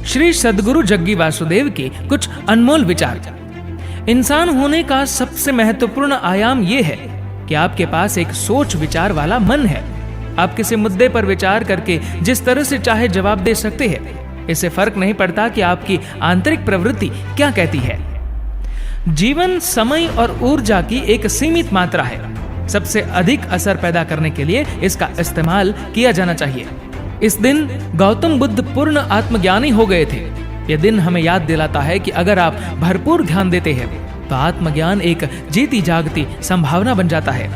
श्री सद्गुरु जग्गी वासुदेव के कुछ अनमोल विचार। इंसान होने का सबसे महत्वपूर्ण आयाम यह है कि आपके पास एक सोच विचार वाला मन है। आप किसी मुद्दे पर विचार करके जिस तरह से चाहे जवाब दे सकते हैं। इससे फर्क नहीं पड़ता कि आपकी आंतरिक प्रवृत्ति क्या कहती है। जीवन, समय और ऊर्जा की एक सीमित मात्रा है। सबसे अधिक असर पैदा करने के लिए इसका इस्तेमाल किया जाना चाहिए। इस दिन गौतम बुद्ध पूर्ण आत्मज्ञानी हो गए थे। यह दिन हमें याद दिलाता है कि अगर आप भरपूर ध्यान देते हैं तो आत्मज्ञान एक जीती जागती संभावना बन जाता है।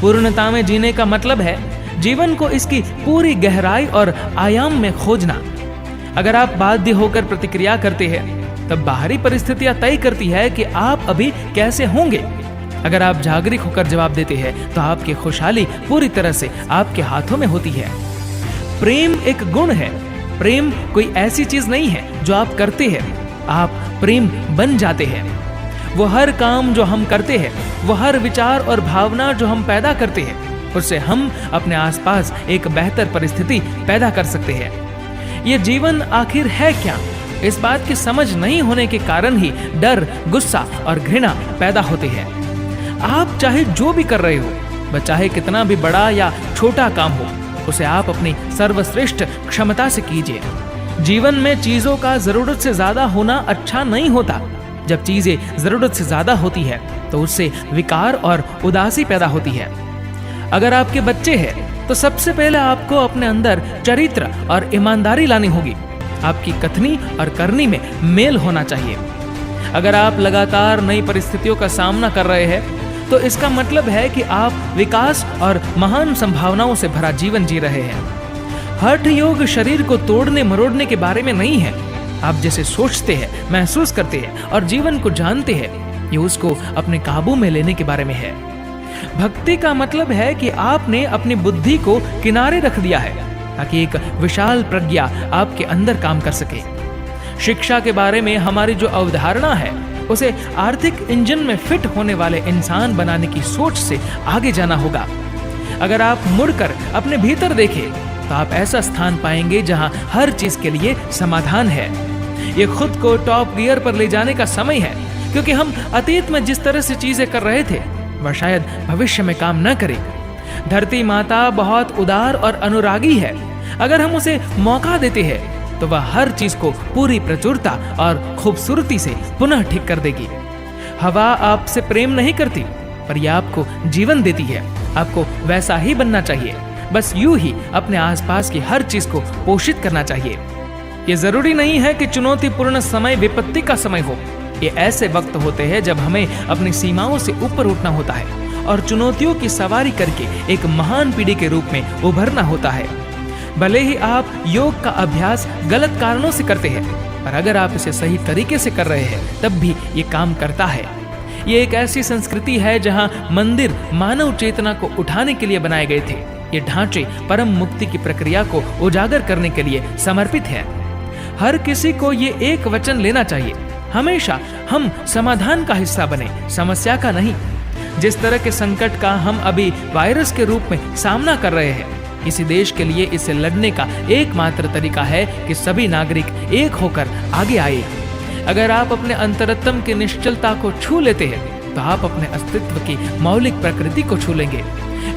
पूर्णता में जीने का मतलब है जीवन को इसकी पूरी गहराई और आयाम में खोजना। अगर आप बाध्य होकर प्रतिक्रिया करते हैं तब बाहरी परिस्थितियां तय करती है कि आप अभी कैसे होंगे। अगर आप जागरूक होकर जवाब देते हैं तो आपकी खुशहाली पूरी तरह से आपके हाथों में होती है। प्रेम एक गुण है। प्रेम कोई ऐसी चीज नहीं है जो आप करते हैं, आप प्रेम बन जाते हैं। वो हर काम जो हम करते हैं, वो हर विचार और भावना जो हम पैदा करते हैं, उससे हम अपने आसपास एक बेहतर परिस्थिति पैदा कर सकते हैं। ये जीवन आखिर है क्या, इस बात की समझ नहीं होने के कारण ही डर, गुस्सा और घृणा पैदा होते हैं। आप चाहे जो भी कर रहे हो, वह चाहे कितना भी बड़ा या छोटा काम हो, उसे आप अपनी सर्वश्रेष्ठ क्षमता से कीजिए। जीवन में चीजों का जरूरत से ज्यादा होना अच्छा नहीं होता। जब चीजें जरूरत से ज्यादा होती है तो उससे विकार और उदासी पैदा होती है। अगर आपके बच्चे हैं तो सबसे पहले आपको अपने अंदर चरित्र और ईमानदारी लानी होगी। आपकी कथनी और करनी में मेल होना चाहिए। अगर आप लगातार नई परिस्थितियों का सामना कर रहे हैं तो इसका मतलब है कि आप विकास और महान संभावनाओं से भरा जीवन जी रहे हैं। हठ योग शरीर को तोड़ने मरोड़ने के बारे में नहीं है। आप जैसे सोचते हैं, महसूस करते हैं और जीवन को जानते हैं, ये उसको अपने काबू में लेने के बारे में है। भक्ति का मतलब है कि आपने अपनी बुद्धि को किनारे रख दिया है ताकि एक विशाल प्रज्ञा आपके अंदर काम कर सके। शिक्षा के बारे में हमारी जो अवधारणा है उसे आर्थिक इंजन में फिट होने वाले इंसान बनाने की सोच से आगे जाना होगा। अगर आप मुड़कर अपने भीतर देखें तो आप ऐसा स्थान पाएंगे जहां हर चीज के लिए समाधान है। ये खुद को टॉप गियर पर ले जाने का समय है, क्योंकि हम अतीत में जिस तरह से चीजें कर रहे थे वह शायद भविष्य में काम न करे। धरती माता बहुत उदार और अनुरागी है। अगर हम उसे मौका देते हैं तो वह हर चीज को पूरी प्रचुरता और खूबसूरती से पुनः ठीक कर देगी। हवा आपसे प्रेम नहीं करती, पर यह आपको जीवन देती है। आपको वैसा ही बनना चाहिए। बस यूं ही अपने आसपास की हर चीज को पोषित करना चाहिए। ये जरूरी नहीं है कि चुनौतीपूर्ण समय विपत्ति का समय हो। ये ऐसे वक्त होते हैं जब हमें अपनी सीमाओं से ऊपर उठना होता है और चुनौतियों की सवारी करके एक महान पीढ़ी के रूप में उभरना होता है। भले ही आप योग का अभ्यास गलत कारणों से करते हैं, पर अगर आप इसे सही तरीके से कर रहे हैं तब भी ये काम करता है। ये एक ऐसी संस्कृति है जहां मंदिर मानव चेतना को उठाने के लिए बनाए गए थे। ये ढांचे परम मुक्ति की प्रक्रिया को उजागर करने के लिए समर्पित है। हर किसी को ये एक वचन लेना चाहिए, हमेशा हम समाधान का हिस्सा बने, समस्या का नहीं। जिस तरह के संकट का हम अभी वायरस के रूप में सामना कर रहे हैं, किसी देश के लिए इससे लड़ने का एकमात्र तरीका है कि सभी नागरिक एक होकर आगे आए। अगर आप अपने अंतरत्म की निश्चलता को छू लेते हैं तो आप अपने अस्तित्व की मौलिक प्रकृति को छू लेंगे।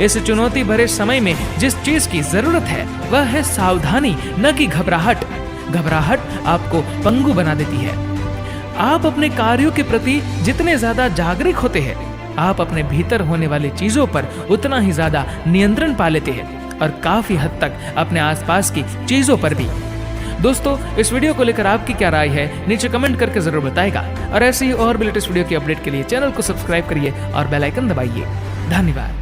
इस चुनौती भरे समय में जिस चीज की जरूरत है वह है सावधानी, न कि घबराहट। घबराहट आपको पंगु बना देती है। आप अपने कार्यों के प्रति जितने ज्यादा जागरूक होते हैं, आप अपने भीतर होने वाली चीजों पर उतना ही ज्यादा नियंत्रण पा लेते हैं और काफी हद तक अपने आसपास की चीजों पर भी। दोस्तों, इस वीडियो को लेकर आपकी क्या राय है नीचे कमेंट करके जरूर बताएगा। और ऐसे ही और भी लेटेस्ट वीडियो की अपडेट के लिए चैनल को सब्सक्राइब करिए और बेल आइकन दबाइए। धन्यवाद।